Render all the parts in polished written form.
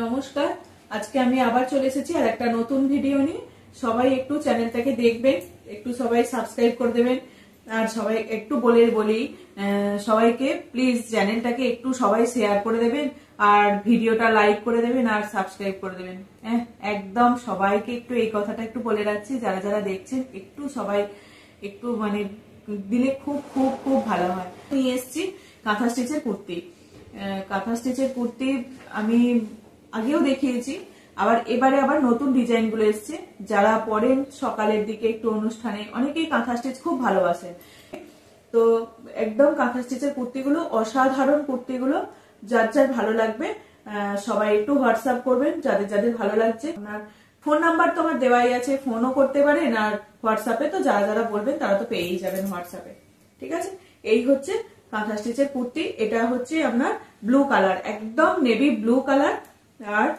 নমস্কার। আজকে আমি আবার চলে এসেছি আর একটা নতুন ভিডিও নিয়ে। সবাই একটু চ্যানেলটাকে দেখবেন, একটু সবাই সাবস্ক্রাইব করে দেবেন। আর সবাই একটু বলি সবাইকে প্লিজ চ্যানেলটাকে একটু সবাই শেয়ার করে দেবেন আর ভিডিওটা লাইক করে দেবেন আর সাবস্ক্রাইব করে দেবেন। একদম সবাইকে একটু এই কথাটা একটু বলে রাখছি, যারা যারা দেখছেন একটু সবাই একটু দিলে খুব খুব খুব ভালো হয়। নিয়ে এসছি কাঁথা স্টিচের কুর্তি। কাঁথা স্টিচের কুর্তি আমি আগেও দেখিয়েছি, এবারে আবার নতুন ডিজাইন গুলো এসছে। যারা পরেন সকালের দিকে একটু অনুষ্ঠানে, অনেকেই কাঁথা স্টিচ খুব ভালোবাসেন। তো একদম কাঁথা স্টিচের কুর্তিগুলো অসাধারণ, কুর্তিগুলো যার যার ভালো লাগবে সবাই একটু হোয়াটসঅ্যাপ করবেন যাদের যাদের ভালো লাগছে। আপনার ফোন নাম্বার তো আমার দেওয়াই আছে, ফোনও করতে পারেন আর হোয়াটসঅ্যাপে তো যারা যারা বলবেন তারা তো পেয়েই যাবেন হোয়াটসঅ্যাপে। ঠিক আছে, এই হচ্ছে কাঁথা স্টিচের কুর্তি। এটা হচ্ছে আপনার ব্লু কালার, একদম নেভি ব্লু কালার। আর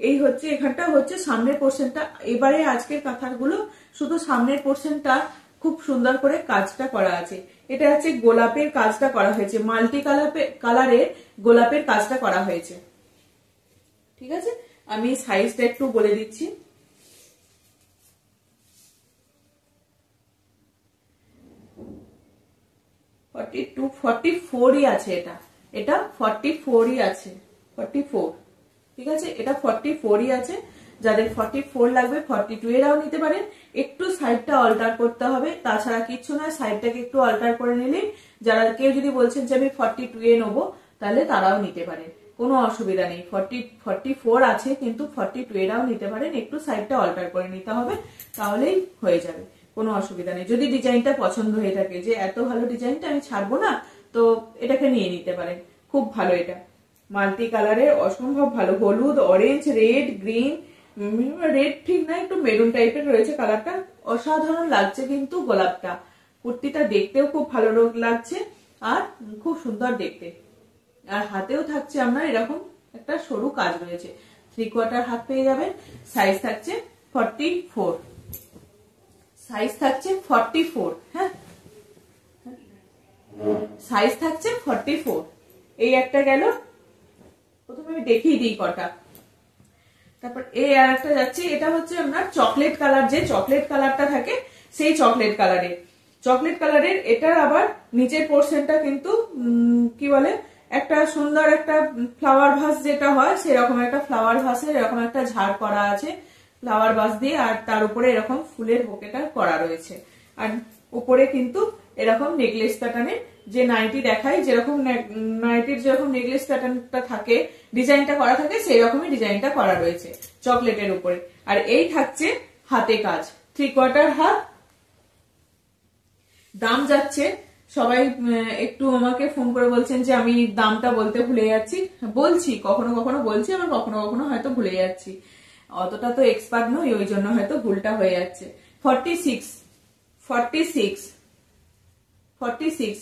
এই হচ্ছে এখানটা হচ্ছে সামনের পোর্শনটা। এবারে আজকের কাঁথাগুলো শুধু সামনের পোর্শনটা খুব সুন্দর করে কাজটা করা আছে। এটা হচ্ছে গোলাপের কাজটা করা হয়েছে, মাল্টি কালারের গোলাপের কাজটা করা হয়েছে। ঠিক আছে, আমি সাইজটা একটু বলে দিচ্ছি। টু 44ই আছে, এটা 44ই আছে, 44। ঠিক আছে, এটা 44ই আছে। যাদের 44 লাগবে 42 এরাও নিতে পারেন। একটু সাইডটা অল্টার করতে হবে, তাছাড়া কিচ্ছু না। সাইডটাকে একটু অল্টার করে নিলেই, যারা কেউ যদি বলছেন যে আমি 42 এ নেবো, তাহলে তারাও নিতে পারেন, কোনো অসুবিধা নেই। 44 আছে কিন্তু 42 এরাও নিতে পারেন। একটু সাইডটা অল্টার করে নিতে হবে, তাহলেই হয়ে যাবে, কোনো অসুবিধা নেই। যদি ডিজাইনটা পছন্দ হয়ে থাকে যে এত ভালো ডিজাইনটা আমি ছাড়বো না, তো এটাকে নিয়ে নিতে পারেন। খুব ভালো, এটা মাল্টি কালারের, অসম্ভব ভালো। হলুদ, অরেঞ্জ, রেড, গ্রিন, রেড ঠিক না, একটু মেরুন টাইপের রয়েছে কালারটা। অসাধারণ লাগছে কিন্তু গোলাপটা। কুর্তিটা দেখতেও খুব ভালো লাগছে আর খুব সুন্দর দেখতে। আর হাতেও থাকছে আপনার এরকম একটা সরু কাজ রয়েছে, 3/4 হাত পেয়ে যাবেন। সাইজ থাকছে 44, সাইজ থাকছে 44। হ্যাঁ, সাইজ থাকছে 44। এই একটা গেল, প্রথমে আমি দেখিয়ে দিই কটা। তারপর এই আর একটা যাচ্ছে, এটা হচ্ছে আপনার চকলেট কালার, যে চকলেট কালারটা থাকে সেই চকলেট কালারের। এটার আবার নিচের পোর্শনটা কিন্তু কি বলে, একটা সুন্দর একটা ফ্লাওয়ার ভাস যেটা হয় সেরকম একটা ফ্লাওয়ার ভাসের এরকম একটা ঝাড় করা আছে ফ্লাওয়ার ভাস দিয়ে। আর তার উপরে এরকম ফুলের বোকেটা করা রয়েছে। আর উপরে কিন্তু এরকম নেকলেস প্যাটার্নের, যে নাইটি দেখাই যেরকম নাইটির যেরকম নেকলেস প্যাটার্নটা থাকে, ডিজাইনটা করা থাকে, সেই রকমই ডিজাইনটা করা রয়েছে চকলেটের উপরে। আর এই থাকছে হাতে কাজ, 3/4 হাত। দাম যাচ্ছে, সবাই একটু আমাকে ফোন করে বলছেন যে আমি দামটা বলতে ভুলে যাচ্ছি। বলছি, কখনো কখনো বলছি, আবার কখনো কখনো হয়তো ভুলে যাচ্ছি। অতটা তো এক্সপার্ট নই, ওই জন্য হয়তো ভুলটা হয়ে যাচ্ছে। 46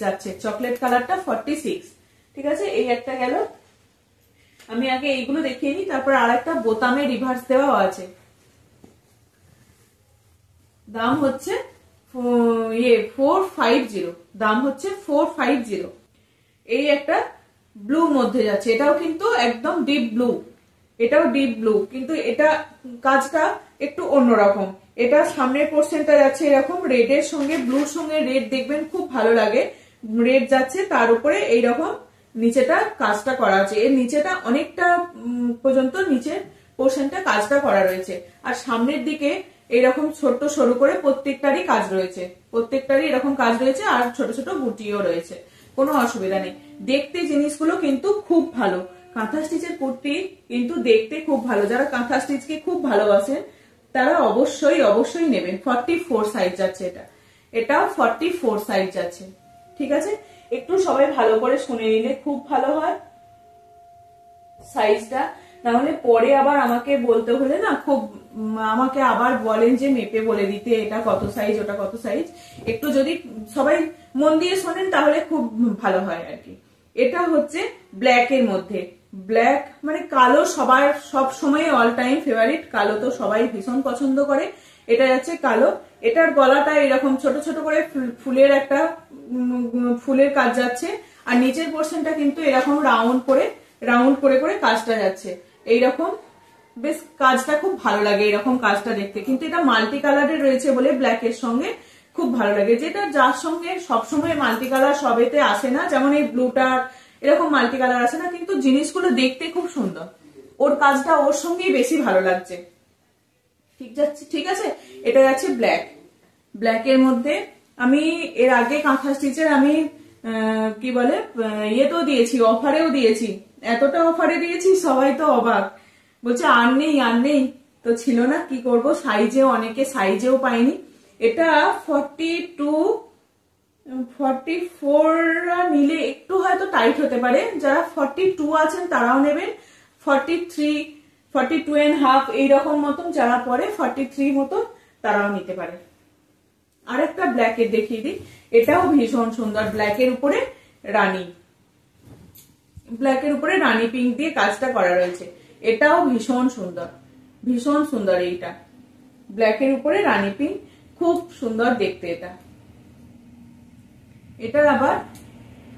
যাচ্ছে চকলেট কালারটা, 46। ঠিক আছে, এই একটা গেল। আমি আগে এইগুলো দেখিয়ে নিই, তারপর আর একটা বোতামে রিভার্স দেওয়াও আছে। দাম হচ্ছে 450, দাম হচ্ছে 450। এই একটা ব্লু মধ্যে যাচ্ছে, এটাও কিন্তু একদম ডিপ ব্লু, এটাও ডিপ ব্লু, কিন্তু এটা কাজটা একটু অন্যরকম। এটা সামনের পোর্শনটা যাচ্ছে এরকম রেডের সঙ্গে, ব্লুর সঙ্গে রেড দেখবেন খুব ভালো লাগে। রেড যাচ্ছে, তার উপরে এইরকম নিচেটা কাজটা করা আছে। এর নিচেটা অনেকটা পর্যন্ত নিচের পোর্শনটা কাজটা করা রয়েছে। আর সামনের দিকে এরকম ছোট্ট সরু করে প্রত্যেকটারই কাজ রয়েছে, প্রত্যেকটারই এরকম কাজ রয়েছে। আর ছোট ছোট বুটিও রয়েছে, কোনো অসুবিধা নেই। দেখতে জিনিসগুলো কিন্তু খুব ভালো। কাঁথা স্টিচের কুর্তি কিন্তু দেখতে খুব ভালো। যারা কাঁথা স্টিচকে খুব ভালোবাসেন তারা অবশ্যই অবশ্যই নেবেন। 44 সাইজ যাচ্ছে, এটাও 44 সাইজ যাচ্ছে। ঠিক আছে, একটু সবাই ভালো করে শুনে নিলে খুব ভালো হয় সাইজটা, না হলে পরে আবার আমাকে বলতে হলে না, খুব আমাকে আবার বলেন যে মেপে বলে দিতে এটা কত সাইজ ওটা কত সাইজ। একটু যদি সবাই মন দিয়ে শোনেন তাহলে খুব ভালো হয় আর কি। এটা হচ্ছে ব্ল্যাক এর মধ্যে, ব্ল্যাক মানে কালো সবার সব সময় অল টাইম ফেভারিট, কালো তো সবাই ভীষণ পছন্দ করে। এটা যাচ্ছে কালো, এটার গলাটা এরকম ছোট ছোট করে ফুলের একটা ফুলের কাজ যাচ্ছে। আর নিচের পোর্শনটা কিন্তু এরকম রাউন্ড করে করে কাজটা যাচ্ছে। এইরকম বেশ কাজটা খুব ভালো লাগে এরকম কাজটা দেখতে, কিন্তু এটা মাল্টি কালারের রয়েছে বলে ব্ল্যাকের সঙ্গে খুব ভালো লাগে। যেটা যার সঙ্গে সবসময় মাল্টি কালার সবেতে আসে না, যেমন এই ব্লুটা এরকম মাল্টি কালার আসে না, কিন্তু জিনিসগুলো দেখতে খুব সুন্দর, ওর কাজটা ওর সঙ্গেই বেশি ভালো লাগছে। ঠিক আছে, এটা যাচ্ছে ব্ল্যাক। ব্ল্যাকের মধ্যে আমি এর আগে কাঁথা স্টিচের আমি কি বলে ইয়েতেও দিয়েছি, অফারেও দিয়েছি, এতটা অফারে দিয়েছি সবাই তো অবাক, বলছে আর নেই, তো ছিল না, কি করব, সাইজেও অনেকে সাইজেও পাইনি। এটা 44 নিলে একটু হয়তো টাইট হতে পারে, যারা 42 আছেন তারাও নেবেন, 42.5 এইরকম মতন যারা পরে 43 মতন তারাও নিতে পারে। আর একটা ব্ল্যাকের দেখিয়ে দিই, এটাও ভীষণ সুন্দর, ব্ল্যাকের উপরে রানী পিঙ্ক দিয়ে কাজটা করা রয়েছে, এটাও ভীষণ সুন্দর। এইটা ব্ল্যাকের উপরে রানী পিঙ্ক, খুব সুন্দর দেখতে। এটার আবার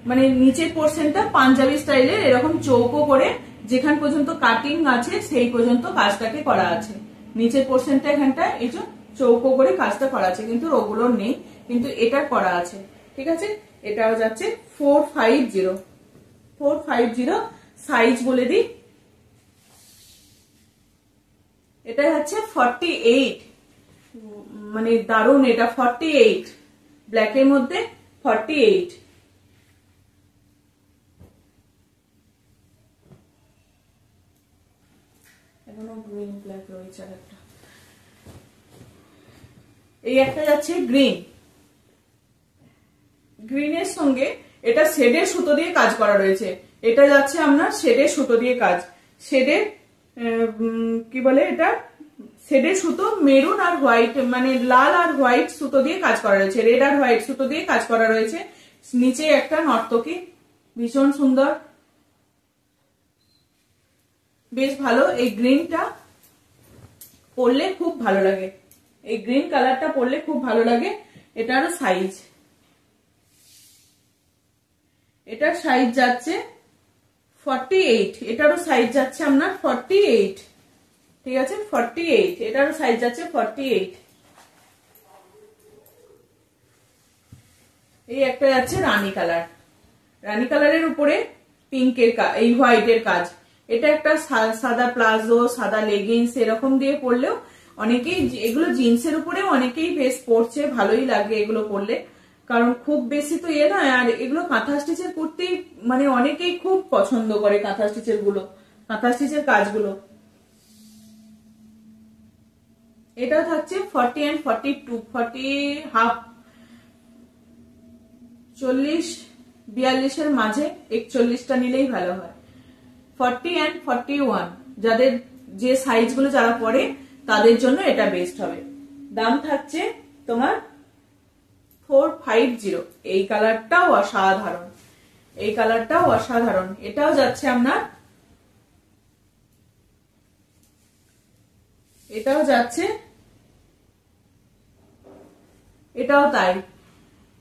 মানে নিচের পোর্শনটা পাঞ্জাবি স্টাইলের এরকম চৌকো করে যেখান পর্যন্ত কাটিং আছে সেই পর্যন্ত কাজটাকে করা আছে। নিচের পোর্শনটা এখানটা এই যে চৌকো করে কাজটা করা আছে, কিন্তু ওগুলো নেই, কিন্তু এটা করা আছে। ঠিক আছে, এটাও যাচ্ছে 450 সাইজ বলে দিই, এটা হচ্ছে 48, মানে দারুণ, এটা 48 ব্ল্যাকের মধ্যে 48। এখনো গ্রিন ব্ল্যাক রয়েছে একটা, এই একটা যাচ্ছে গ্রিনের সঙ্গে এটা শেডের সুতো দিয়ে কাজ করা রয়েছে, এটা যাচ্ছে আপনার শেডের সুতো দিয়ে কাজ, শেডের কি বলে এটা শেডের সুতো, মেরুন আর হোয়াইট মানে লাল আর হোয়াইট সুতো দিয়ে কাজ করা রয়েছে, রেড আর হোয়াইট সুতো দিয়ে কাজ করা রয়েছে। নিচে একটা নর্তকী, ভীষণ সুন্দর, বেশ ভালো। এই গ্রিনটা পরলে খুব ভালো লাগে, এই গ্রিন কালারটা পরলে খুব ভালো লাগে। এটারও সাইজ, এটার সাইজ যাচ্ছে 48, এটারও সাইজ যাচ্ছে আপনার 48। ঠিক আছে, 48, এটারও সাইজ যাচ্ছে 48। এই একটা যাচ্ছে রানী কালারের উপরে পিঙ্কের এই হোয়াইটের কাজ, এটা একটা সাদা প্লাজো, সাদা লেগিংস এরকম দিয়ে পরলেও অনেকেই, এগুলো জিন্সের উপরেও অনেকেই বেশ পরছে, ভালোই লাগে এগুলো পরলে, কারণ খুব বেশি তো ইয়ে নয়, আর এগুলো কাঁথা স্টিচের করতেই মানে অনেকেই খুব পছন্দ করে কাঁথা স্টিচের কাজগুলো। এটা থাকছে 40 and 42, 40 হাফ, 40-42 মাঝে 41টা নিলেই ভালো হয়। 40 and 41 যাদের যে সাইজগুলো যারা পরে তাদের জন্য এটা বেস্ট হবে। দাম থাকছে তোমার 450। এই কালারটাও অসাধারণ, এটাও যাচ্ছে আপনার, এটাও তাই,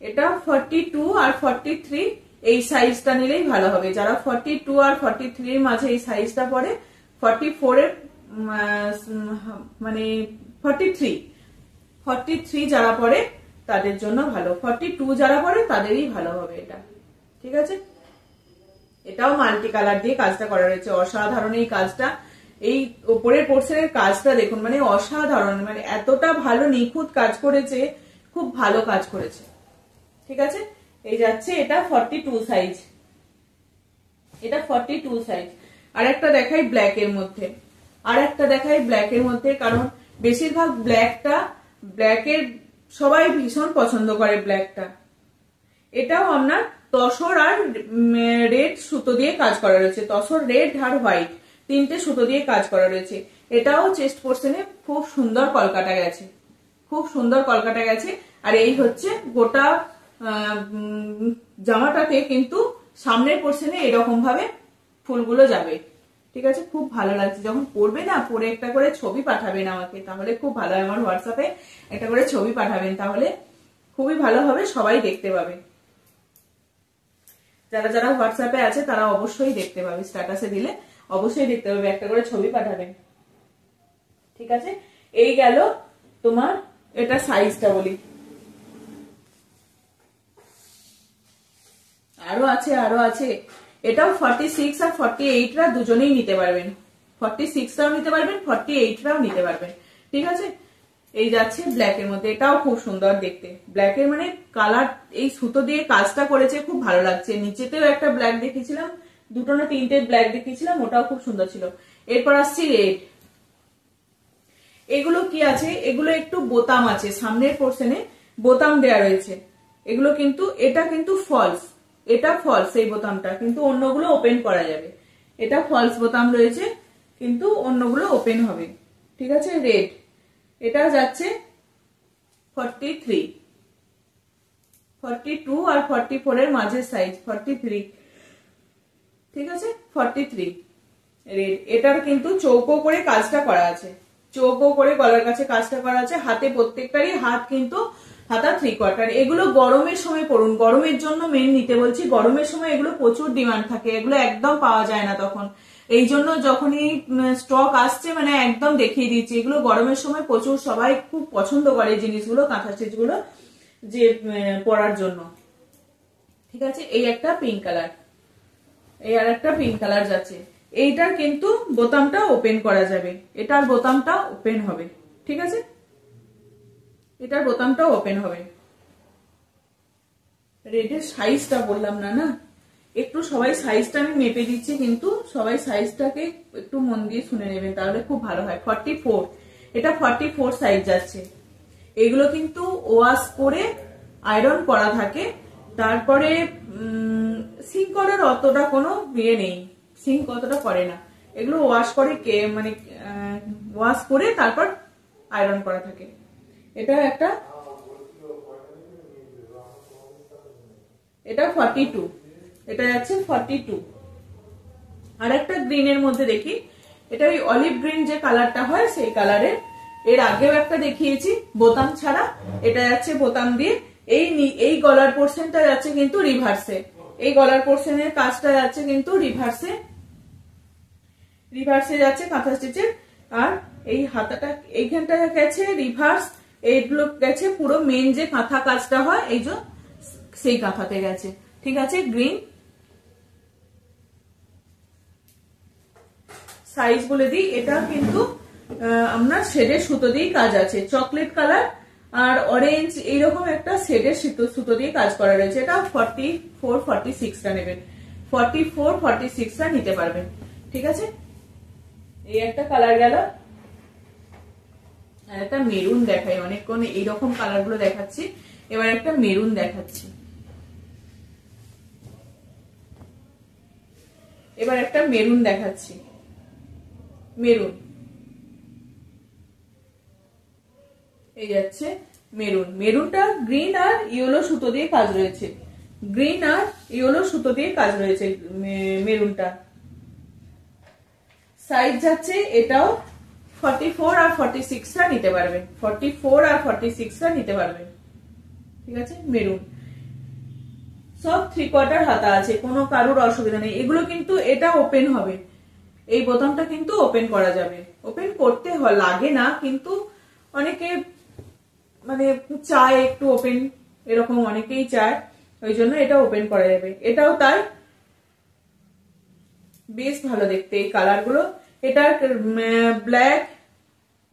এটা 42 আর 43 এই সাইজটা নিলেই ভালো হবে। যারা 42 আর 43 এর মাঝে এই সাইজটা পরে, 44 এর মানে 43 যারা পরে তাদের জন্য ভালো, 42 যারা পরে তাদেরই ভালো হবে এটা। ঠিক আছে, এটাও মাল্টি কালার দিয়ে কাজটা করা রয়েছে, অসাধারণ এই কাজটা। এই উপরের পোর্শনের কাজটা দেখুন, মানে অসাধারণ, মানে এতটা ভালো নিখুঁত কাজ করেছে, খুব ভালো কাজ করেছে। ঠিক আছে, এই যাচ্ছে এটা 42 সাইজ, আর একটা দেখাই ব্ল্যাকের মধ্যে, কারণ বেশিরভাগ ব্ল্যাকের সবাই ভীষণ পছন্দ করে ব্ল্যাকটা। এটাও আপনার তসর আর রেড সুতো দিয়ে কাজ করা রয়েছে, তসর, রেড আর হোয়াইট তিনটে সুতো দিয়ে কাজ করা রয়েছে। এটাও চেস্ট পোর্শনে খুব সুন্দর কলকাটা গেছে, আর এই হচ্ছে গোটা জামাটাতে কিন্তু সামনের পোর্শনে এরকম ভাবে ফুলগুলো যাবে। ঠিক আছে, খুব ভালো লাগছে, যখন পরবে না, পরে একটা করে ছবি পাঠাবেন আমাকে, তাহলে খুব ভালো হয়। আমার হোয়াটসঅ্যাপে একটা করে ছবি পাঠাবেন, তাহলে খুবই ভালো হবে, সবাই দেখতে পাবে। যারা হোয়াটসঅ্যাপে আছে তারা অবশ্যই দেখতে পাবে, স্ট্যাটাসে দিলে অবশ্যই দেখতে পাবে, একটা করে ছবি পাঠাবেন। ঠিক আছে, এই গেল তোমার, এটা সাইজটা বলি, আরো আছে। এটাও 46 আর 48 রা দুজনেই নিতে পারবেন, 46 রাও নিতে পারবেন, 48 রাও নিতে পারবেন। ঠিক আছে, এই যাচ্ছে ব্ল্যাক এর মধ্যে, এটাও খুব সুন্দর দেখতে, ব্ল্যাক এর মানে কালার, এই সুতো দিয়ে কাজটা করেছে, খুব ভালো লাগছে। নিচেতেও একটা ব্ল্যাক দেখিয়েছিলাম, দুটো না তিনটে ব্ল্যাক দেখিয়েছিলাম, ওটাও খুব সুন্দর ছিল। এরপর আসছি রেড। এগুলো কি আছে, এগুলো একটু বোতাম আছে, সামনের পোর্শনে বোতাম দেয়া রয়েছে। এগুলো কিন্তু, এটা কিন্তু ফলস, এটা ফলস, এই বোতামটা কিন্তু, অন্যগুলো ওপেন করা যাবে। এটা ফলস বোতাম রয়েছে, কিন্তু অন্যগুলো ওপেন হবে। ঠিক আছে, রেড, এটা যাচ্ছে 43, 42 আর 44 এর মাঝের সাইজ 43। ঠিক আছে, 43 রেড। এটার কিন্তু চৌকো করে কাজটা করা আছে, চৌকো করে গলার কাছে কাজটা করা আছে। হাতে প্রত্যেকটারই হাত কিন্তু হাতা 3/4। এগুলো গরমের সময় পরুন, গরমের জন্য মেন নিতে বলছি, গরমের সময় এগুলো প্রচুর ডিমান্ড থাকে, এগুলো একদম পাওয়া যায় না তখন। এই জন্য যখনই স্টক আসছে মানে একদম দেখিয়ে দিচ্ছি, এগুলো গরমের সময় প্রচুর সবাই খুব পছন্দ করে এই জিনিসগুলো, কাঁথা স্টিচ গুলো যে পরার জন্য। ঠিক আছে, এই একটা পিঙ্ক কালার, এই আর একটা পিঙ্ক কালার যাচ্ছে। এইটার কিন্তু বোতামটা ওপেন করা যাবে, এটার বোতামটা ওপেন হবে। ঠিক আছে, এটার বোতামটা ওপেন হবে। রেডের সাইজটা বললাম না, একটু সবাই সাইজটা আমি মেপে দিচ্ছি, কিন্তু সবাই সাইজটাকে একটু মন দিয়ে শুনে নেবেন, তাহলে খুব ভালো হয়। 44, এটা 44 সাইজ যাচ্ছে। এগুলো কিন্তু ওয়াশ করে আয়রন করা থাকে, তারপরে সিঙ্ক করার অতটা কোনো ইয়ে নেই, সিঙ্ক অতটা করে না, এগুলো ওয়াশ করে মানে ওয়াশ করে তারপর আয়রন করা থাকে। এটা একটা, এটা 42, এটা যাচ্ছে 42। আর একটা গ্রিনের মধ্যে দেখি, এটা ওই অলিভ গ্রিন যে কালারটা হয় সেই কালারের। এর আগেও একটা দেখিয়েছি বোতাম ছাড়া, এটা যাচ্ছে বোতাম দিয়ে। এই গলার পোর্শনটা যাচ্ছে কিন্তু রিভার্সে, এই গলার পোর্শনের কাজটা যাচ্ছে কিন্তু রিভার্সে, রিভার্সে যাচ্ছে কাঁথা স্টিচের। আর এই হাতাটা এইখানটা গেছে রিভার্স, এইগুলো গেছে পুরো মেন যে কাঁথা কাজটা হয় এই যে সেই কাঁথাতে গেছে। ঠিক আছে, গ্রিন। সাইজ বলে দিই, এটা কিন্তু আপনার শেডের সুতো দিয়ে কাজ আছে, চকলেট কালার আর অরেঞ্জ এইরকম একটা শেডের সুতো দিয়ে কাজ করা রয়েছে। এটা 44, 46 টা নেবেন, 44, 46 টা নিতে পারবেন। ঠিক আছে, এই একটা কালার গেল। আর একটা মেরুন দেখাই, অনেকক্ষণ এইরকম কালার গুলো দেখাচ্ছি, এবার একটা মেরুন দেখাচ্ছি। এবার একটা মেরুন দেখাচ্ছি, মেরুন, এই যাচ্ছে মেরুন। মেরুনটা গ্রিন আর ইয়েলো সুতো দিয়ে কাজ রয়েছে, গ্রিন আর ইয়েলো সুতো দিয়ে কাজ রয়েছে মেরুনটা। সাইজ যাচ্ছে এটাও 44 আর 46 টা নিতে পারবেন, 44 আর 46 টা নিতে পারবেন। ঠিক আছে, মেরুন, সব 3/4 হাতা আছে, কোনো কারুর অসুবিধা নেই। এগুলো কিন্তু এটা ওপেন হবে, এই বোতামটা কিন্তু ওপেন করা যাবে, ওপেন করতে লাগে না, কিন্তু অনেকে মানে চায় একটু ওপেন, এরকম অনেকেই চায়, ওই জন্য এটা ওপেন করা যাবে। এটাও তাই, বেশ ভালো দেখতে এই কালার গুলো। এটা ব্ল্যাক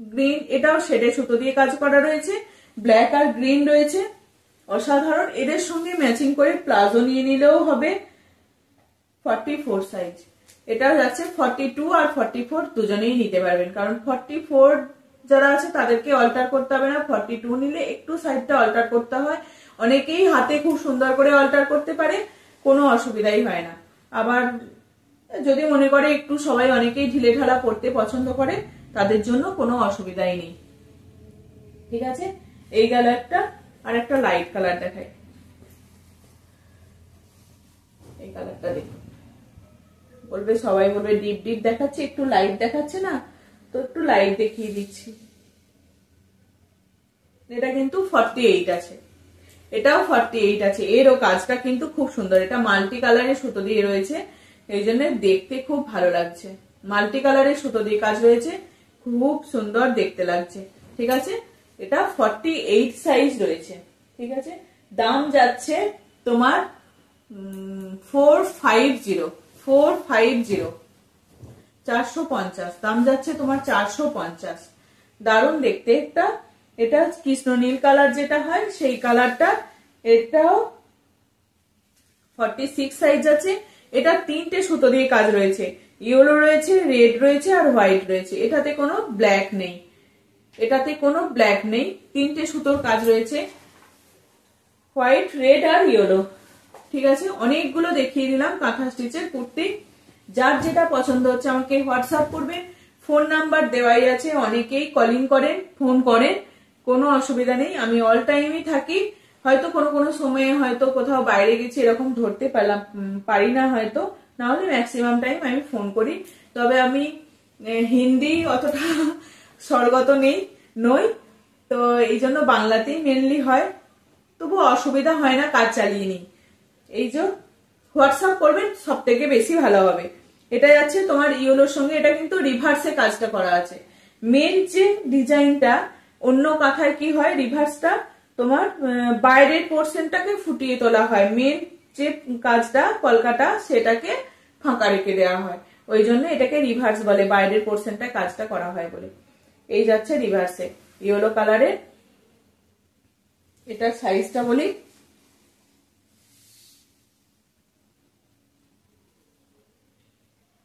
গ্রিন, এটাও শেডে সুতো দিয়ে কাজ করা রয়েছে, ব্ল্যাক আর গ্রিন রয়েছে, অসাধারণ। এদের সঙ্গে ম্যাচিং করে প্লাজো নিয়ে নিলেও হবে। 44 সাইজ, এটা যাচ্ছে 42 আর 44 দুজনেই নিতে পারবেন, কারণ 44 যারা আছে তাদেরকে অল্টার করতে হবে না, 42 নিলে একটু সাইডটা অল্টার করতে হয়। অনেকেই হাতে খুব সুন্দর করে অল্টার করতে পারে, কোনো অসুবিধাই হয় না। আবার যদি মনে করে একটু সবাই অনেকেই ঢিলে ঢালা পড়তে পছন্দ করে, তাদের জন্য কোনো অসুবিধাই নেই। ঠিক আছে, এই গেল একটা। আর একটা লাইট কালার দেখাই, এই কালারটা দেখুন, বলবে সবাই বলবে ডিপ ডিপ দেখাচ্ছে, একটু লাইট দেখাচ্ছে না, তো একটু লাইট দেখিয়ে দিচ্ছি। এটা কিন্তু 48 আছে, এটাও 48 আছে। এরও কাজটা কিন্তু খুব সুন্দর, এটা মাল্টি কালারের সুতো দিয়ে রয়েছে, এই জন্য দেখতে খুব ভালো লাগছে। মাল্টি কালারের সুতো দিয়ে কাজ রয়েছে, খুব সুন্দর দেখতে লাগছে। ঠিক আছে, এটা 48 সাইজ রয়েছে। ঠিক আছে, দাম যাচ্ছে তোমার 450 450 দাম যাচ্ছে তোমার 450। দারুণ দেখতে একটা। এটা কৃষ্ণ নীল কালার যেটা হয় সেই কালারটা, এটাও 46 সাইজ আছে। এটা 3টে সুতো দিয়ে কাজ রয়েছে, ইয়েলো রয়েছে, রেড রয়েছে আর হোয়াইট রয়েছে। এটাতে কোনো ব্ল্যাক নেই, 3টে সুতোর কাজ রয়েছে, হোয়াইট, রেড আর ইয়েলো। ঠিক আছে, অনেকগুলো দেখিয়ে দিলাম কাঁথা স্টিচের কুর্তি। যার যেটা পছন্দ হচ্ছে আমাকে হোয়াটসঅ্যাপ করবেন, ফোন নাম্বার দেওয়াই আছে। অনেকেই কলিং করেন, ফোন করেন, কোনো অসুবিধা নেই, আমি অল টাইমই থাকি। হয়তো কোনো সময়ে হয়তো কোথাও বাইরে গেছি এরকম ধরতে পারি না হয়তো, না হলে ম্যাক্সিমাম টাইম আমি ফোন করি। তবে আমি হিন্দি অতটা স্বরগত নই, তো এই জন্য বাংলাতেই মেনলি হয়, তবু অসুবিধা হয় না, কাজ চালিয়ে নিই। এই যে হোয়াটসঅ্যাপ করবেন সব থেকে বেশি ভালো হবে। এটা যাচ্ছে তোমার ইয়েলোর সঙ্গে, এটা কিন্তু রিভার্সে কাজটা করা আছে। মেন যে ডিজাইনটা অন্য কাঁথায় কি হয়, রিভার্সটা তোমার বাইরের পোর্শনটাকে ফুটিয়ে তোলা হয়, মেন যে কাজটা কলকাটা সেটাকে ফাঁকা রেখে দেওয়া হয়, ওই জন্য এটাকে রিভার্স বলে, বাইরের পোর্শনটা কাজটা করা হয় বলে। এই যাচ্ছে রিভার্সে ইয়েলো কালারের। এটার সাইজটা বলি,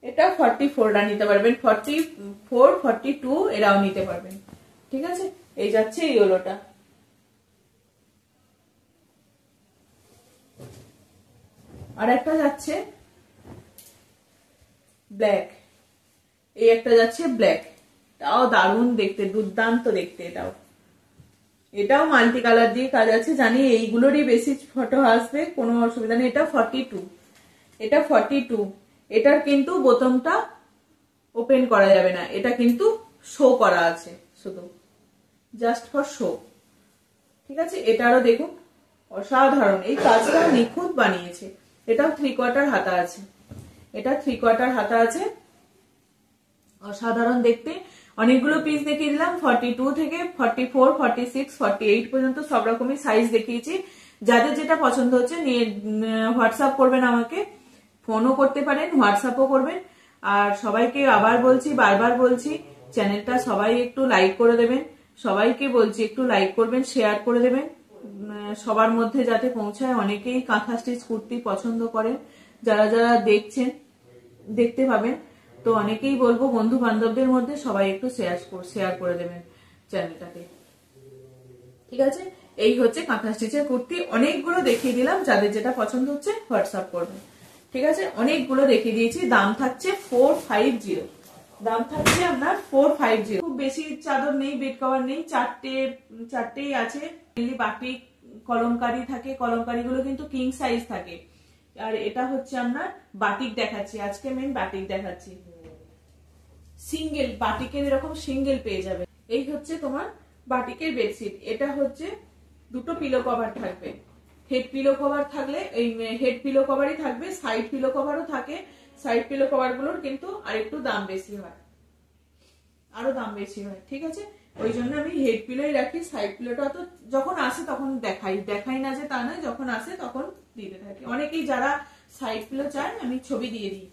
এটা 44টা নিতে পারবেন, 44, 42 এরাও নিতে পারবেন। ঠিক আছে, এই যাচ্ছে ইয়েলোটা। আর একটা যাচ্ছে ব্ল্যাক, এই একটা যাচ্ছে ব্ল্যাক, তাও দারুণ দেখতে, দুর্দান্ত দেখতে। এটাও মাল্টি কালার দিয়ে কাজ আছে, জানি এইগুলোরই বেশি ফটো আসবে, কোনো অসুবিধা নেই। এটা 42, এটার কিন্তু বোতামটা ওপেন করা যাবে না, এটা কিন্তু শো করা আছে, শুধু জাস্ট ফর শো। ঠিক আছে, এটারও দেখুন অসাধারণ, এই কাজটা নিখুঁত বানিয়েছে। এটাও 3/4 হাতা আছে, অসাধারণ দেখতে। অনেকগুলো পিস দেখিয়ে দিলাম, 42 থেকে 44, 46, 48 পর্যন্ত সব রকমই সাইজ দেখিয়েছি। যাদের যেটা পছন্দ হচ্ছে নিয়ে হোয়াটসঅ্যাপ করবেন আমাকে, ফোনও করতে পারেন, হোয়াটসঅ্যাপও করবেন। আর সবাইকে আবার বলছি, বারবার বলছি, চ্যানেলটা সবাই একটু লাইক করে দেবেন। সবাইকে বলছি একটু লাইক করবেন, শেয়ার করে দেবেন, সবার মধ্যে যাতে পৌঁছায়। অনেকেই কাঁথা স্টিচ কুর্তি পছন্দ করেন, যারা যারা দেখতে পাবেন, তো অনেকেই বলবো বন্ধু বান্ধবদের মধ্যে সবাই একটু শেয়ার করে দেবেন চ্যানেলটাকে। ঠিক আছে, এই হচ্ছে কাঁথা স্টিচের কুর্তি। অনেকগুলো দেখিয়ে দিলাম, যাদের যেটা পছন্দ হচ্ছে হোয়াটসঅ্যাপ করবেন। ঠিক আছে, অনেকগুলো দেখিয়ে দিয়েছি। দাম থাকছে 450, দাম থাকছে আপনার 450। খুব বেশি চাদর নেই, বেড কভার নেই, চারটেই আছে। বাটিক কলমকারি থাকে, কলমকারি গুলো কিন্তু কিং সাইজ থাকে। আর এটা হচ্ছে আপনার বাটিক দেখাচ্ছি, আজকে মেন বাটিক দেখাচ্ছি। সিঙ্গেল বাটিকের এরকম সিঙ্গেল পেয়ে যাবে। এই হচ্ছে তোমার বাটিকের বেডশিট। এটা হচ্ছে দুটো পিলো কভার থাকবে, হেড পিলো কভার থাকলে এই হেড পিলো কভারই থাকবে, সাইড পিলো কভারও থাকে। সাইড পিলো কভার গুলোর কিন্তু আরেকটু দাম বেশি হয়, আরো দাম বেশি হয়। ঠিক আছে, ওই জন্য আমি হেড পিলোই রাখি, সাইড পিলোটা তো যখন আসে তখন দেখাই না যে তা নয়, যখন আসে তখন দিতে থাকি। অনেকেই যারা সাইড পিলো চায় আমি ছবি দিয়ে দিই।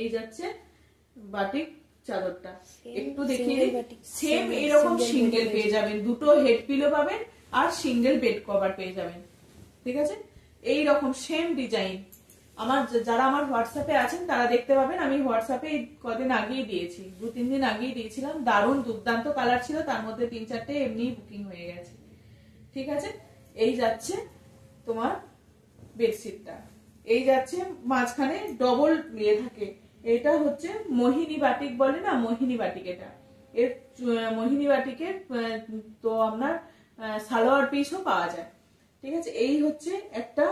এই যাচ্ছে বাটিক চাদরটা, একটু দেখিয়ে দিই। সেম এরকম সিঙ্গেল পেয়ে যাবেন, দুটো হেড পিলো পাবেন আর সিঙ্গেল বেড কভার পেয়ে যাবেন। ঠিক আছে, এই রকম সেম ডিজাইন যারা আমার হোয়াটসঅ্যাপে আছেন তারা দেখতে পাবেন। আমি হোয়াটসঅ্যাপে কদিন আগেই দিয়েছি, 2-3 দিন আগেই দিয়েছিলাম। দারুণ দুর্দান্ত কালার ছিল, তার মধ্যে 3-4টে এমনি বুকিং হয়ে গেছে। ঠিক আছে, এই যাচ্ছে তোমার বেডশিটটা। এই যাচ্ছে মাঝখানে ডবল ইয়ে থাকে, এটা হচ্ছে মোহিনী বাটিক বলে না, মোহিনী বাটিক। এটা এর মোহিনী বাটিকের তো আপনার সালোয়ার পিসও পাওয়া যায়। ঠিক আছে, এই হচ্ছে একটা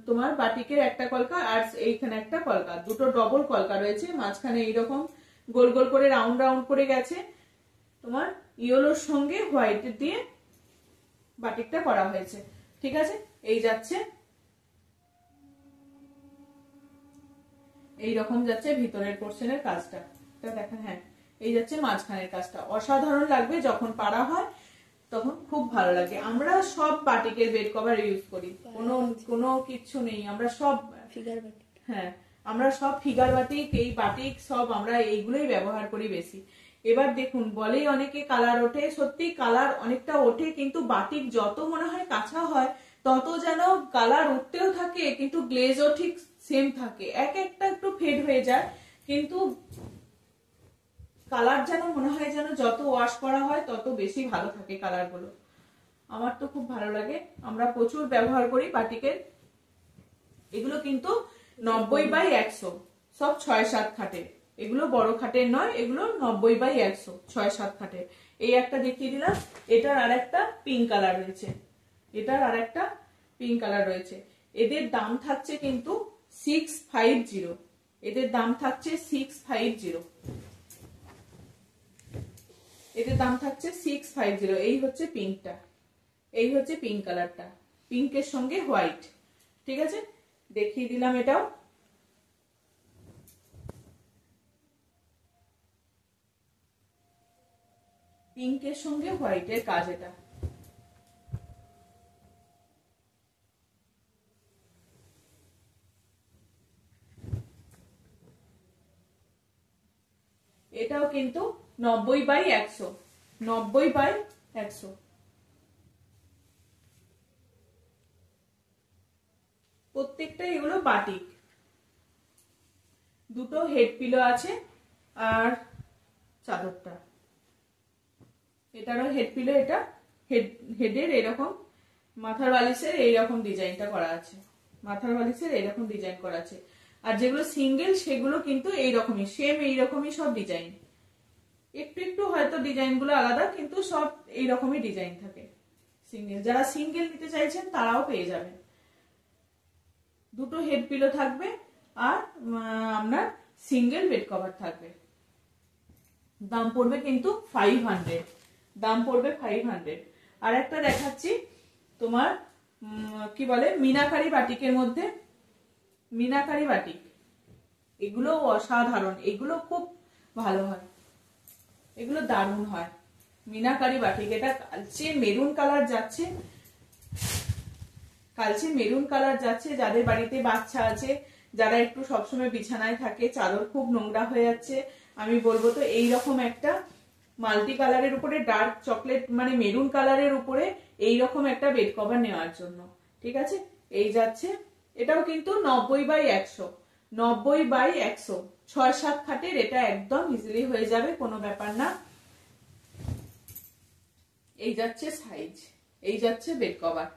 তোমার বাটিকের একটা কলকা, আর এইখানে একটা কলকা, দুটো ডবল কলকা রয়েছে। মাঝখানে এইরকম গোল গোল করে রাউন্ড রাউন্ড করে গেছে, তোমার ইয়েলোর সঙ্গে হোয়াইট দিয়ে বাটিকটা করা হয়েছে। ঠিক আছে, এই যাচ্ছে এই রকম যাচ্ছে ভিতরের পোর্শনের কাজটা। এটা দেখেন, হ্যাঁ এই যাচ্ছে মাঝখানের কাজটা, অসাধারণ লাগবে যখন পাড়া হয় তখন খুব ভালো লাগে। আমরা সব বাটিকের বেড কভার ইউজ করি, কোনো কিচ্ছু নেই, আমরা সব ফিগার বাটিক, হ্যাঁ আমরা সব ফিগার বাটিক, এই বাটিক সব আমরা এইগুলোই ব্যবহার করি বেশি। এবার দেখুন বলেই অনেকে কালার ওঠে, সত্যি কালার অনেকটা ওঠে, কিন্তু বাটিক যত মনে হয় কাঁচা হয় তত যেন কালার উঠতেও থাকে, কিন্তু গ্লেজও ঠিক সেম থাকে, এক একটা একটু ফেড হয়ে যায়, কিন্তু কালার যেন মনে হয় যেন যত ওয়াশ করা হয় তত বেশি ভালো থাকে কালার গুলো। আমার তো খুব ভালো লাগে, আমরা প্রচুর ব্যবহার করি বাটিকের। এগুলো কিন্তু 90/100, সব 6-7 খাটের, এগুলো বড় খাটের নয়, এগুলো 90/100 6-7 খাটের। এই একটা দেখিয়ে দিলাম, এটার আর একটা পিঙ্ক কালার রয়েছে, এটার আর একটা পিঙ্ক কালার রয়েছে। এদের দাম থাকছে কিন্তু 650, এদের দাম থাকছে 650, এদের দাম থাকছে 650। এই হচ্ছে পিঙ্কটা, এই হচ্ছে পিঙ্ক কালারটা, পিঙ্কের সঙ্গে হোয়াইট, ঠিক আছে দেখিয়ে দিলাম। এটাও পিঙ্কের সঙ্গে হোয়াইটের কাজ, এটা এটাও কিন্তু 90/100, 90/100। প্রত্যেকটা এগুলো বাটিক, দুটো হেড পিলো আছে আর চাদরটা, এটারও হেড পিলো, এটা হেডের এরকম, মাথার বালিশের এইরকম ডিজাইনটা করা আছে, মাথার বালিশের এইরকম ডিজাইন করা আছে। আর যেগুলো সিঙ্গেল সেগুলো কিন্তু এইরকমই সেম, এইরকমই সব ডিজাইন, একটু একটু হয়তো ডিজাইন গুলো আলাদা, কিন্তু সব এইরকমই ডিজাইন থাকে। সিঙ্গেল, যারা সিঙ্গেল নিতে চাইছেন তারাও পেয়ে যাবেন। দুটো হেড পিলো থাকবে আর আপনার সিঙ্গেল বেড কভার থাকবে। দাম পড়বে কিন্তু 500, দাম পড়বে 500। আর একটা দেখাচ্ছি তোমার কি বলে মিনাকারি বাটিকের মধ্যে, মিনাকারি বাটিক, এগুলো অসাধারণ, এগুলো খুব ভালো হয়, এগুলো দারুণ হয় মিনাকারি বাটিক। এটা কালচে মেরুন কালার যাচ্ছে, কালচে মেরুন কালার যাচ্ছে। যাদের বাড়িতে বাচ্চা আছে, যারা একটু সবসময় বিছানায় থাকে, চাদর খুব নোংরা হয়ে যাচ্ছে, আমি বলবো তো এইরকম একটা মাল্টি কালারের উপরে ডার্ক চকলেট মানে মেরুন কালারের উপরে এইরকম একটা বেড কভার নেওয়ার জন্য, ঠিক আছে। এই যাচ্ছে, এটাও কিন্তু 90/100, 90/100, 6-7 খাটের, এটা একদম ইজিলি হয়ে যাবে, কোনো ব্যাপার না। এই যাচ্ছে সাইজ, এই যাচ্ছে বেড কভার,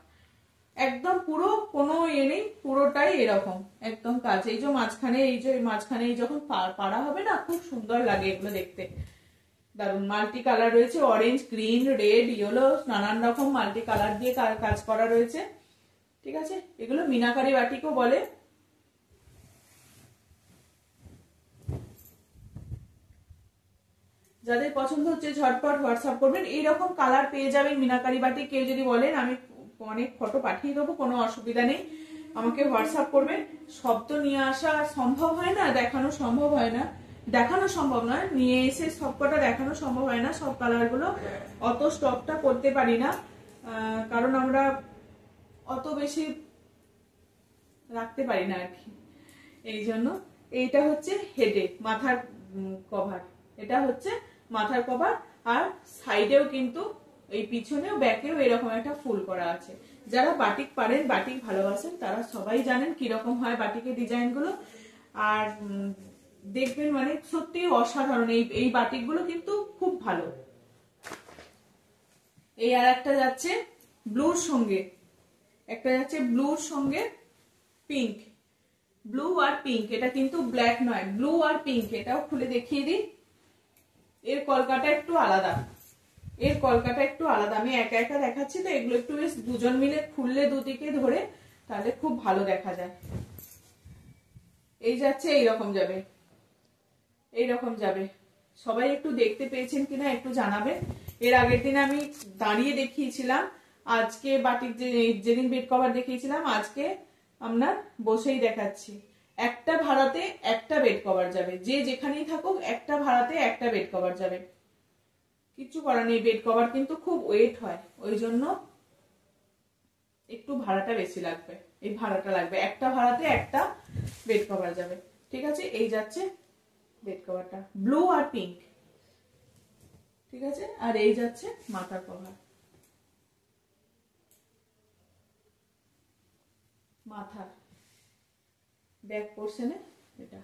একদম পুরো কোনো ইয়ে নেই, পুরোটাই এরকম একদম কাজ। এই যে মাঝখানে, এই যে মাঝখানে যখন পাড়া হবে না, খুব সুন্দর লাগে এগুলো দেখতে, দারুন। মাল্টি কালার রয়েছে, অরেঞ্জ, গ্রিন, রেড, ইয়েলো, নানান রকম মাল্টি কালার দিয়ে কাজ করা রয়েছে, ঠিক আছে। এগুলো মিনাকারি বাটিকও বলে। যাদের পছন্দ হচ্ছে ঝটপট হোয়াটসঅ্যাপ করবেন, এইরকম কালার পেয়ে যাবেন মিনাকারি বাটিক। কেউ যদি বলেন আমি অনেক ফটো পাঠিয়ে দেবো, কোনো অসুবিধা নেই, আমাকে হোয়াটসঅ্যাপ করবেন। সব তো নিয়ে আসা সম্ভব হয় না, দেখানো সম্ভব হয় না, দেখানো সম্ভব নয়, নিয়ে এসে সবকটা দেখানো সম্ভব হয় না, সব কালার গুলো অত স্টকটা করতে পারি না, কারণ আমরা অত বেশি রাখতে পারি না আর কি, এই জন্য। এইটা হচ্ছে হেডে মাথার কভার, এটা হচ্ছে মাথার কভার, আর সাইডেও কিন্তু এই পিছনেও ব্যাকেও এরকম একটা ফুল করা আছে। যারা বাটিক পারেন, বাটিক ভালোবাসেন, তারা সবাই জানেন কিরকম হয় বাটিকের ডিজাইন গুলো। আর দেখবেন মানে সত্যি অসাধারণ, এই বাটিক গুলো কিন্তু খুব ভালো। এই আর একটা যাচ্ছে ব্লুর সঙ্গে, একটা যাচ্ছে ব্লুর সঙ্গে পিঙ্ক, ব্লু আর পিঙ্ক, এটা কিন্তু ব্ল্যাক নয়, ব্লু আর পিঙ্ক। এটাও খুলে দেখিয়ে দিই, এর কলকাটা একটু আলাদা, এর কলকাটা একটু আলাদা। আমি একা একা দেখাচ্ছি তো, এগুলো একটু বেশ দুজন মিলে খুললে দুদিকে ধরে, তাহলে খুব ভালো দেখা যায়। এই যাচ্ছে এইরকম যাবে, এইরকম যাবে। সবাই একটু দেখতে পেয়েছেন কিনা একটু জানাবেন। এর আগের দিন আমি দাঁড়িয়ে দেখিয়েছিলাম, আজকে বাটিক যেদিন বেড কভার দেখিয়েছিলাম, আজকে আপনার বসেই দেখাচ্ছি। একটা ভাড়াতে একটা বেড কভার যাবে, যে যেখানেই থাকুক একটা ভাড়াতে একটা বেড কভার যাবে। কিছু করার নেই, বেড কভার কিন্তু খুব ওয়েট হয়, ওই জন্য একটু ভাড়াটা বেশি লাগবে। এই ভাড়াটা লাগবে, একটা ভাড়াতে একটা বেড কভার যাবে। ঠিক আছে, এই যাচ্ছে বেড কভারটা ব্লু আর পিঙ্ক। ঠিক আছে, আর এই যাচ্ছে মাথার কভার, মাথার ব্যাক পোর্শনে এটা।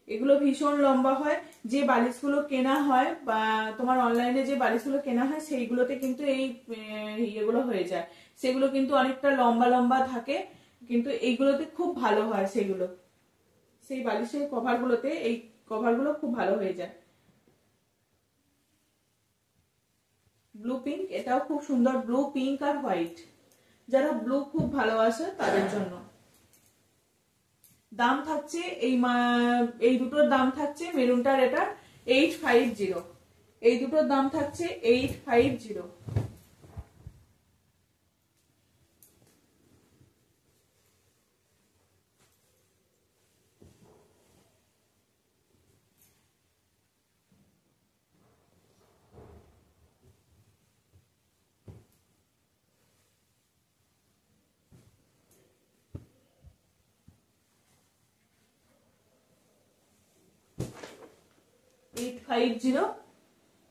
এগুলো ভীষণ লম্বা হয়, যে বালিশগুলো কেনা হয় বা তোমার অনলাইনে যে বালিশগুলো কেনা হয় সেইগুলোতে কিন্তু এই ইয়েগুলো হয়ে যায়, সেগুলো কিন্তু অনেকটা লম্বা লম্বা থাকে, কিন্তু এইগুলোতে খুব ভালো হয়, সেগুলো সেই বালিশের কভারগুলোতে এই কভারগুলো খুব ভালো হয়ে যায়। ব্লু পিঙ্ক, এটাও খুব সুন্দর, ব্লু পিঙ্ক আর হোয়াইট, যারা ব্লু খুব ভালোবাসে তাদের জন্য। দাম থাকছে এই দুটোর দাম থাকছে, মেরুনটার এটা 850, এই দুটোর দাম থাকছে 850।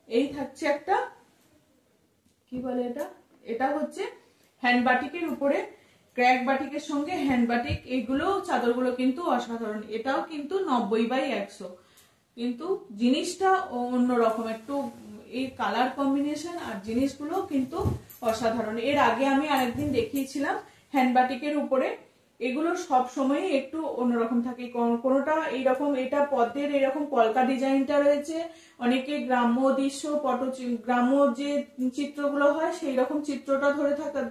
এই থাকছে একটা কি বলে এটা, এটা হচ্ছে হ্যান্ড বাটিকের উপরে, ক্র্যাক বাটিকের সঙ্গে হ্যান্ড বাটিক, এইগুলো চাদরগুলো কিন্তু অসাধারণ। এটাও কিন্তু 90/100, কিন্তু জিনিসটা অন্যরকম একটু, এই কালার কম্বিনেশন আর জিনিসগুলো কিন্তু অসাধারণ। এর আগে আমি আরেকদিন দেখিয়েছিলাম হ্যান্ড বাটিকের উপরে, এগুলো সব সময় একটু অন্যরকম থাকে, কোনোটা এইরকম, এটা পদ্মের এরকম কলকা ডিজাইনটা রয়েছে, অনেকে গ্রাম্য দৃশ্য গ্রাম্য যে চিত্রগুলো হয় সেই রকম চিত্রটা ধরে থাকা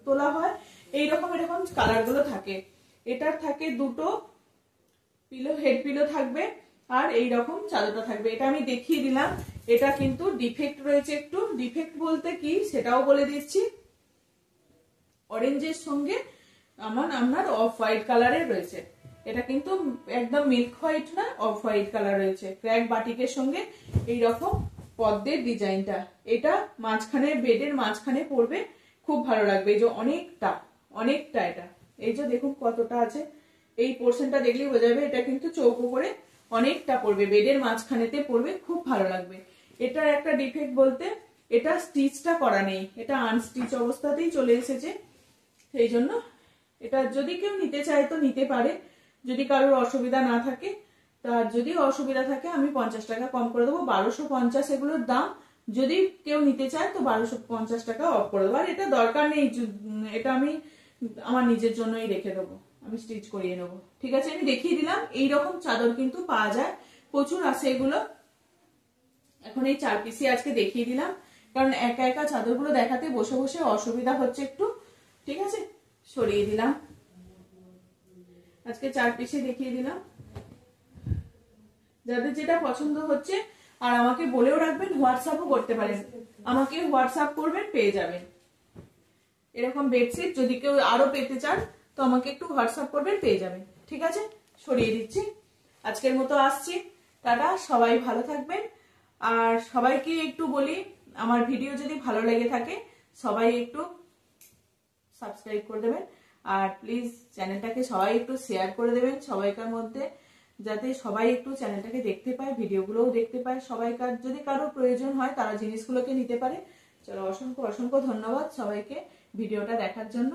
তোলা হয়, এইরকম এরকম কালার গুলো থাকে। এটার থাকে দুটো পিলো, হেড পিলো থাকবে, আর এই রকম চাদরটা থাকবে। এটা আমি দেখিয়ে দিলাম, এটা কিন্তু ডিফেক্ট রয়েছে একটু, ডিফেক্ট বলতে কি সেটাও বলে দিচ্ছি। অরেঞ্জের সঙ্গে আপনার অফ হোয়াইট কালারের রয়েছে, এটা কিন্তু একদম মিল্ক হোয়াইট না, অফ হোয়াইট কালার রয়েছে। ক্র্যাক বাটিকের সঙ্গে এইরকম পদ্মের ডিজাইনটা, এটা মাঝখানে বেডের মাঝখানে পড়বে, খুব ভালো লাগবে। এই যে অনেকটা অনেকটা, এটা এই যে দেখুন কতটা আছে, এই পোর্শনটা দেখলেই বোঝা যাবে, এটা কিন্তু চৌকো করে অনেকটা পড়বে, বেডের মাঝখানেতে পড়বে, খুব ভালো লাগবে। এটার একটা ডিফেক্ট বলতে এটা স্টিচটা করা নেই, এটা আনস্টিচ অবস্থাতেই চলে এসেছে, সেই জন্য এটা যদি কেউ নিতে চায় তো নিতে পারে, যদি কারোর অসুবিধা না থাকে। তার যদি অসুবিধা থাকে আমি 50 টাকা কম করে দেবো, 1250 এগুলোর দাম। যদি কেউ নিতে চায় তো 1250 টাকা অফ করে দেবো। আর এটা দরকার নেই, এটা আমি আমার নিজের জন্যই রেখে দেবো, আমি স্টিচ করিয়ে নেবো। ঠিক আছে, আমি দেখিয়ে দিলাম, এইরকম চাদর কিন্তু পাওয়া যায়, প্রচুর আছে এগুলো। এখন এই 4 পিসই আজকে দেখিয়ে দিলাম, কারণ একা একা চাদরগুলো দেখাতে বসে বসে অসুবিধা হচ্ছে একটু। ঠিক আছে, সরিয়ে দিলাম, আজকে 4 পিসই দেখিয়ে দিলাম। যাদের যেটা পছন্দ হচ্ছে, আর আমাকে বলেও রাখবেন, হোয়াটসঅ্যাপও করতে পারেন, আমাকে হোয়াটসঅ্যাপ করবেন, পেয়ে যাবেন এরকম বেডশিট। যদি কেউ আরো পেতে চান তো আমাকে একটু হোয়াটসঅ্যাপ করবেন, পেয়ে যাবেন। ঠিক আছে, সরিয়ে দিচ্ছি, আজকের মতো আসছি, টাটা, সবাই ভালো থাকবেন। আর সবাইকে একটু বলি, আমার ভিডিও যদি ভালো লেগে থাকে সবাই একটু সাবস্ক্রাইব করে দেবেন, আর প্লিজ চ্যানেলটাকে সবাই একটু শেয়ার করে দেবেন সবাইকার মধ্যে, যাতে সবাই একটু চ্যানেলটাকে দেখতে পায়, ভিডিওগুলোও দেখতে পায়। সবাইকার যদি কারো প্রয়োজন হয় তারা জিনিসগুলোকে নিতে পারে। চলো, অসংখ্য অসংখ্য ধন্যবাদ সবাইকে ভিডিওটা দেখার জন্য।